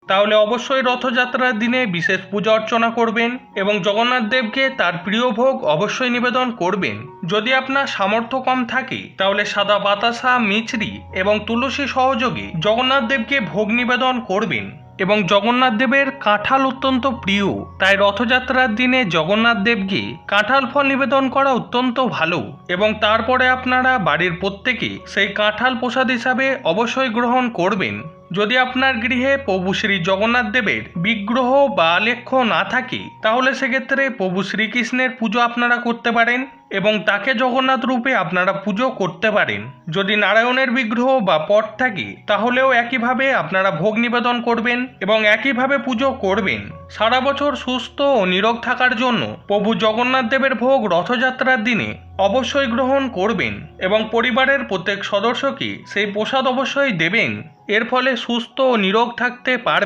তাহলে অবশ্যই রথযাত্রার দিনে বিশেষ পূজা অর্চনা করবেন এবং জগন্নাথ দেবকে তার প্রিয় ভোগ অবশ্যই নিবেদন করবেন। যদি আপনার সামর্থ্য কম থাকে তাহলে সাদা বাতাসা, মিছরি এবং তুলসী সহযোগে জগন্নাথ দেবকে ভোগ নিবেদন করবেন। এবং জগন্নাথ দেবের কাঁঠাল অত্যন্ত প্রিয়, তাই রথযাত্রার দিনে জগন্নাথ দেবকে কাঁঠাল ফল নিবেদন করা অত্যন্ত ভালো এবং তারপরে আপনারা বাড়ির প্রত্যেকে সেই কাঁঠাল প্রসাদ হিসাবে অবশ্যই গ্রহণ করবেন। যদি আপনার গৃহে প্রভু শ্রী জগন্নাথ দেবের বিগ্রহ বা আলেখ্য না থাকে তাহলে সেক্ষেত্রে প্রভু শ্রীকৃষ্ণের পুজো আপনারা করতে পারেন এবং তাকে জগন্নাথ রূপে আপনারা পুজো করতে পারেন। যদি নারায়ণের বিগ্রহ বা পট থাকে তাহলেও একইভাবে আপনারা ভোগ নিবেদন করবেন এবং একইভাবে পুজো করবেন। সারা বছর সুস্থ ও নিরোগ থাকার জন্য প্রভু জগন্নাথ দেবের ভোগ রথযাত্রার দিনে অবশ্যই গ্রহণ করবেন এবং পরিবারের প্রত্যেক সদস্যকে সেই প্রসাদ অবশ্যই দেবেন। এর ফলে সুস্থ ও নিরোগ থাকতে পারবে।